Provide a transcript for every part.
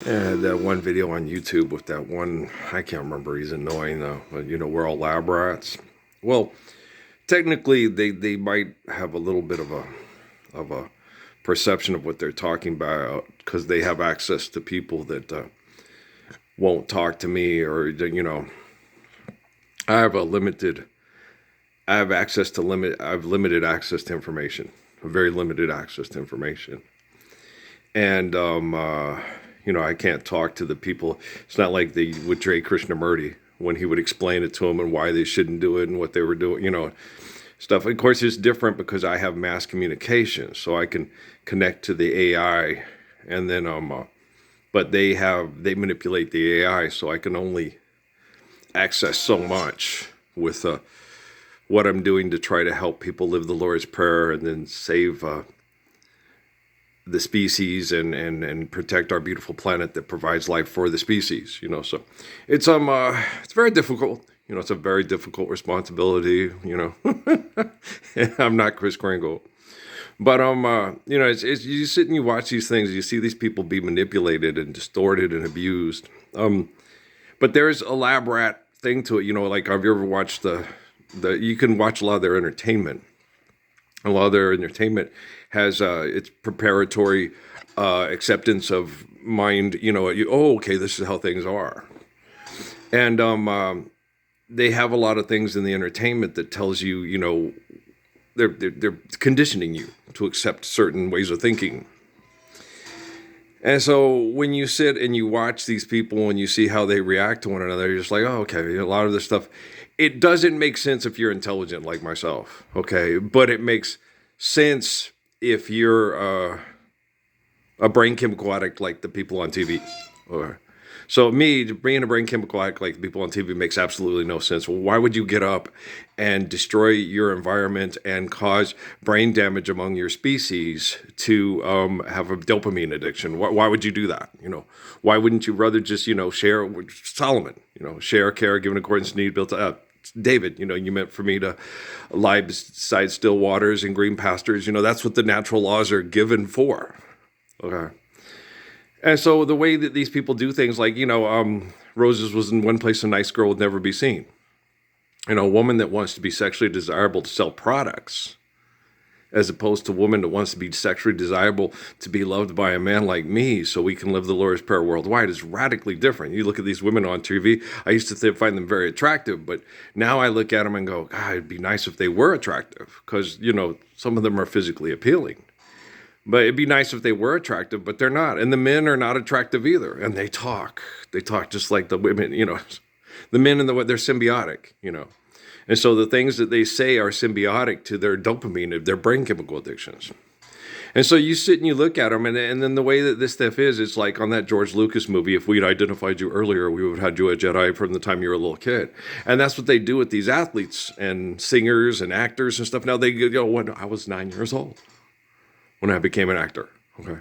That one video on YouTube with that one, I can't remember, he's annoying though, but we're all lab rats. Well, technically they might have a little bit of a perception of what they're talking about because they have access to people that won't talk to me or, I have a limited, I have access to limit, I have limited access to information, a very limited access to information. And, I can't talk to the people. It's not like the with Jay Krishnamurti when he would explain it to them and why they shouldn't do it and what they were doing, stuff. Of course, it's different because I have mass communication, so I can connect to the AI, and then but they manipulate the AI, so I can only access so much with what I'm doing to try to help people live the Lord's Prayer and then save the species and protect our beautiful planet that provides life for the species. So it's very difficult. It's a very difficult responsibility. I'm not Chris Kringle, but it's you sit and you watch these things. You see these people be manipulated and distorted and abused. But there's a lab rat thing to it. Like, have you ever watched the you can watch a lot of their entertainment. A lot of their entertainment has its preparatory acceptance of mind. Okay, this is how things are, and they have a lot of things in the entertainment that tells you, they're conditioning you to accept certain ways of thinking. And so when you sit and you watch these people and you see how they react to one another, you're just like, oh, okay, a lot of this stuff, it doesn't make sense if you're intelligent like myself, okay? But it makes sense if you're a brain chemical addict like the people on TV. So me, being a brain chemical addict like the people on TV makes absolutely no sense. Well, why would you get up and destroy your environment and cause brain damage among your species to have a dopamine addiction? Why would you do that? Why wouldn't you rather just, share with Solomon, share, care, give in accordance to need, built up. David, you meant for me to lie beside still waters and green pastures. That's what the natural laws are given for. Okay. And so the way that these people do things, like, Roses was in one place a nice girl would never be seen. A woman that wants to be sexually desirable to sell products, as opposed to a woman that wants to be sexually desirable to be loved by a man like me so we can live the Lord's Prayer worldwide, is radically different. You look at these women on TV, I used to find them very attractive, but now I look at them and go, God, it'd be nice if they were attractive, because, some of them are physically appealing. But it'd be nice if they were attractive, but they're not. And the men are not attractive either. And they talk just like the women, the men and they're symbiotic, And so the things that they say are symbiotic to their dopamine, their brain chemical addictions. And so you sit and you look at them, and then the way that this stuff is, it's like on that George Lucas movie, if we'd identified you earlier, we would have had you a Jedi from the time you were a little kid. And that's what they do with these athletes and singers and actors and stuff. Now they go, when I was 9 years old, when I became an actor, okay?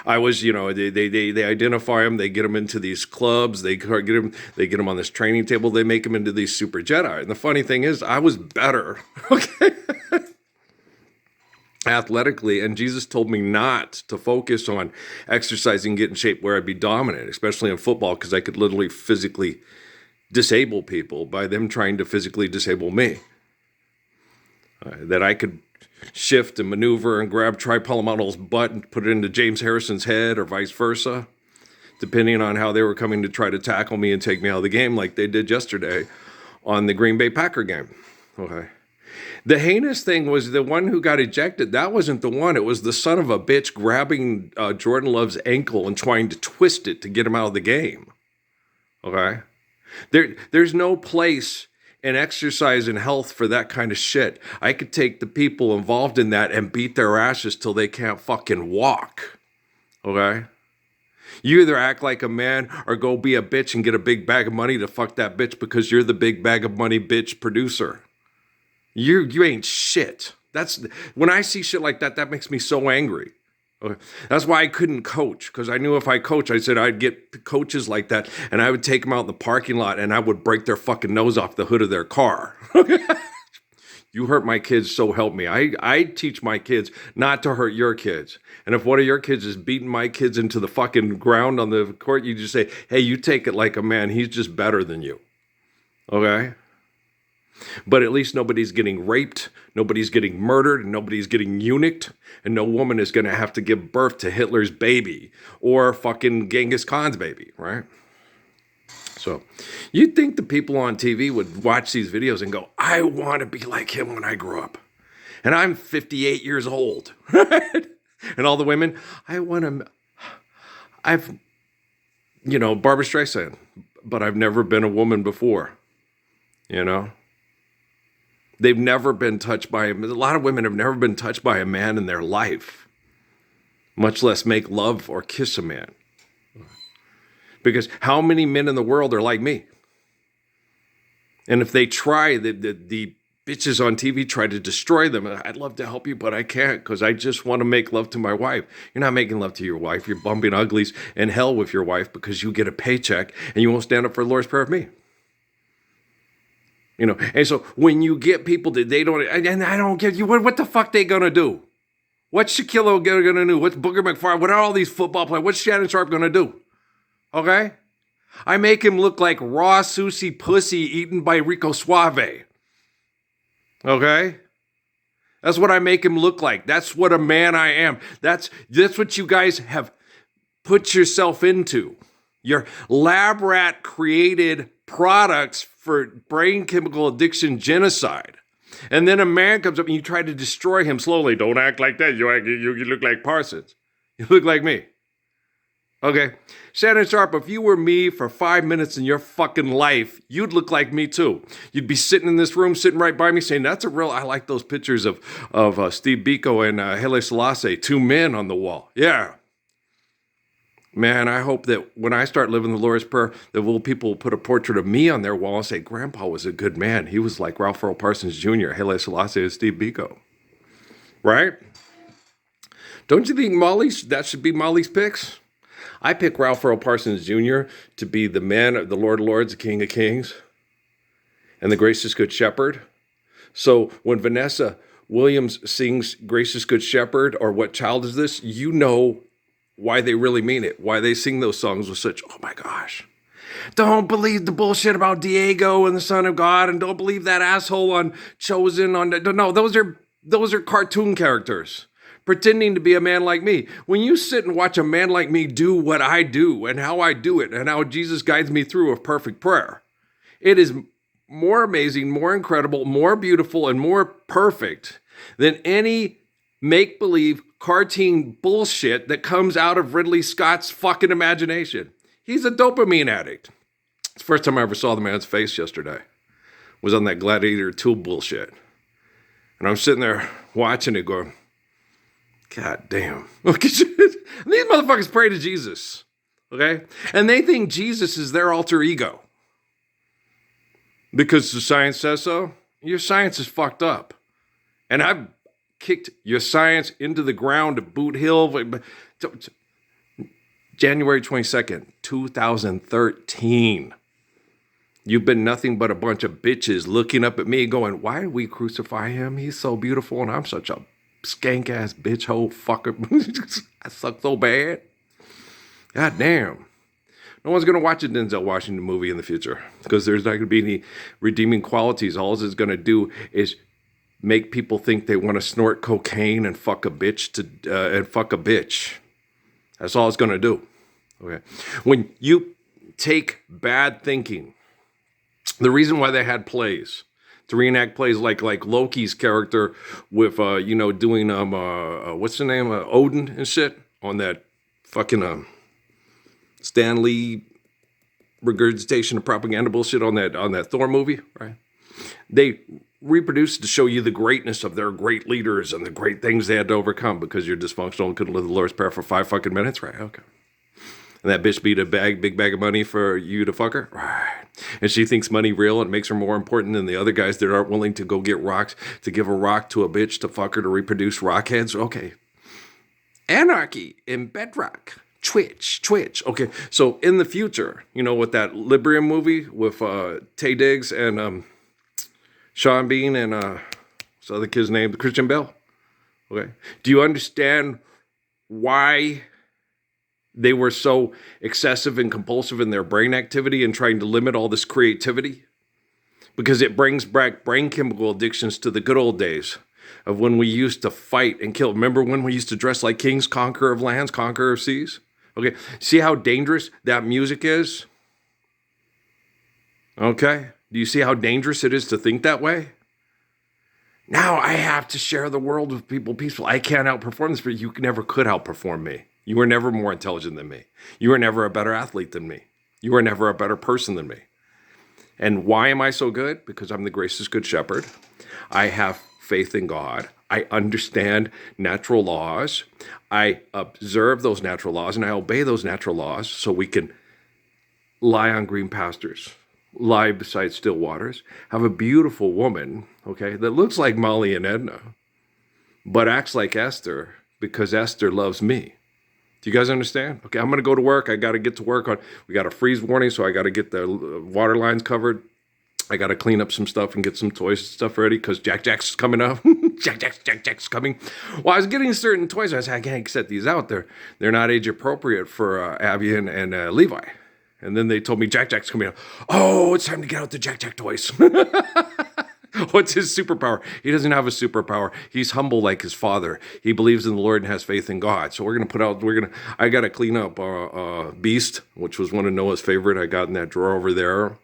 I was, they identify them, they get them into these clubs, they get them on this training table, they make them into these super Jedi. And the funny thing is, I was better, okay, athletically, and Jesus told me not to focus on exercising, get in shape where I'd be dominant, especially in football, because I could literally physically disable people by them trying to physically disable me. That I could shift and maneuver and grab Tri Palomondo's butt and put it into James Harrison's head, or vice versa, depending on how they were coming to try to tackle me and take me out of the game, like they did yesterday on the Green Bay Packer game. Okay. The heinous thing was the one who got ejected. That wasn't the one. It was the son of a bitch grabbing Jordan Love's ankle and trying to twist it to get him out of the game. Okay. There's no place and exercise and health for that kind of shit. I could take the people involved in that and beat their asses till they can't fucking walk. Okay? You either act like a man or go be a bitch and get a big bag of money to fuck that bitch because you're the big bag of money bitch producer. You ain't shit. That's when I see shit like that, that makes me so angry. Okay. That's why I couldn't coach, because I knew if I coach, I said I'd get coaches like that, and I would take them out in the parking lot, and I would break their fucking nose off the hood of their car. You hurt my kids, so help me. I teach my kids not to hurt your kids. And if one of your kids is beating my kids into the fucking ground on the court, you just say, hey, you take it like a man. He's just better than you. Okay? But at least nobody's getting raped, nobody's getting murdered, nobody's getting eunuched, and no woman is going to have to give birth to Hitler's baby or fucking Genghis Khan's baby, right? So you'd think the people on TV would watch these videos and go, I want to be like him when I grow up. And I'm 58 years old, right? And all the women, I've, Barbra Streisand, but I've never been a woman before, They've never been touched by him. A lot of women have never been touched by a man in their life, much less make love or kiss a man. Because how many men in the world are like me? And if they try, the bitches on TV try to destroy them. I'd love to help you, but I can't because I just want to make love to my wife. You're not making love to your wife. You're bumping uglies in hell with your wife because you get a paycheck and you won't stand up for the Lord's Prayer of me. And so when you get people that they don't, and I don't get you, what the fuck they gonna do? What's Shaquille O'Neal gonna do? What's Booger McFarland? What are all these football players? What's Shannon Sharp gonna do? Okay? I make him look like raw Susie pussy eaten by Rico Suave. Okay? That's what I make him look like. That's what a man I am. That's what you guys have put yourself into. Your lab rat created products for brain chemical addiction genocide. And then a man comes up and you try to destroy him slowly. Don't act like that. You look like Parsons. You look like me. Okay? Shannon Sharp, if you were me for 5 minutes in your fucking life, you'd look like me too. You'd be sitting in this room, sitting right by me saying, I like those pictures of Steve Biko and Haile Selassie, two men on the wall. Yeah. Man, I hope that when I start living the Lord's Prayer, that people will put a portrait of me on their wall and say, Grandpa was a good man. He was like Ralph Earl Parsons Jr., Haile Selassie, and Steve Biko. Right? Don't you think that should be Molly's picks? I pick Ralph Earl Parsons Jr. to be the man, the Lord of Lords, the King of Kings, and the Gracious Good Shepherd. So when Vanessa Williams sings Gracious Good Shepherd, or What Child Is This? You know why they really mean it, why they sing those songs with such, oh my gosh. Don't believe the bullshit about Diego and the Son of God, and don't believe that asshole on Chosen. No, those are cartoon characters pretending to be a man like me. When you sit and watch a man like me do what I do and how I do it and how Jesus guides me through a perfect prayer, it is more amazing, more incredible, more beautiful, and more perfect than any make-believe cartoon bullshit that comes out of Ridley Scott's fucking imagination. He's a dopamine addict. It's the first time I ever saw the man's face yesterday. Was on that Gladiator 2 bullshit. And I'm sitting there watching it going, God damn. These motherfuckers pray to Jesus. Okay? And they think Jesus is their alter ego. Because the science says so. Your science is fucked up. And I've kicked your science into the ground to Boot Hill. January 22nd, 2013. You've been nothing but a bunch of bitches looking up at me going, why did we crucify him? He's so beautiful and I'm such a skank ass bitch hole fucker. I suck so bad. God damn. No one's going to watch a Denzel Washington movie in the future because there's not going to be any redeeming qualities. All it's going to do is make people think they want to snort cocaine and fuck a bitch That's all it's going to do. Okay. When you take bad thinking, the reason why they had plays to reenact plays like Loki's character with doing what's the name, Odin and shit on that fucking Stan Lee regurgitation of propaganda bullshit on that Thor movie, right? They reproduced to show you the greatness of their great leaders and the great things they had to overcome because you're dysfunctional and couldn't live the Lord's Prayer for 5 fucking minutes, right? Okay. And that bitch beat a big bag of money for you to fuck her, right? And she thinks money real and makes her more important than the other guys that aren't willing to go get rocks to give a rock to a bitch to fuck her to reproduce rockheads. Okay. Anarchy in Bedrock. Twitch. Okay, so in the future, with that Librium movie with Taye Diggs and Sean Bean and So the kid's name, Christian Bale. Okay. Do you understand why they were so excessive and compulsive in their brain activity and trying to limit all this creativity? Because it brings back brain chemical addictions to the good old days of when we used to fight and kill. Remember when we used to dress like kings, conqueror of lands, conqueror of seas? Okay. See how dangerous that music is? Okay. Do you see how dangerous it is to think that way? Now I have to share the world with people peaceful. I can't outperform this, but you never could outperform me. You were never more intelligent than me. You were never a better athlete than me. You were never a better person than me. And why am I so good? Because I'm the gracious good shepherd. I have faith in God. I understand natural laws. I observe those natural laws and I obey those natural laws so we can lie on green pastures, lie beside still waters, have a beautiful woman, okay, that looks like Molly and Edna, but acts like Esther because Esther loves me. Do you guys understand? Okay, I'm going to go to work. I got to get to work on, we got a freeze warning, so I got to get the water lines covered. I got to clean up some stuff and get some toys and stuff ready because Jack's coming up. Jack's coming. Well, I was getting certain toys. I said, I can't set these out. They're not age appropriate for Abby and Levi. And then they told me Jack's coming up. Oh, it's time to get out the Jack toys. What's his superpower? He doesn't have a superpower. He's humble like his father. He believes in the Lord and has faith in God. So I got to clean up Beast, which was one of Noah's favorite. I got in that drawer over there.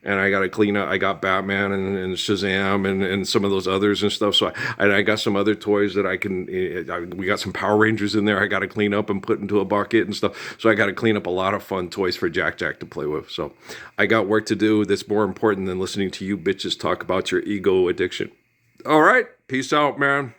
And I got to clean up. I got Batman and Shazam and some of those others and stuff. So I got some other toys that we got some Power Rangers in there. I got to clean up and put into a bucket and stuff. So I got to clean up a lot of fun toys for Jack to play with. So I got work to do that's more important than listening to you bitches talk about your ego addiction. All right. Peace out, man.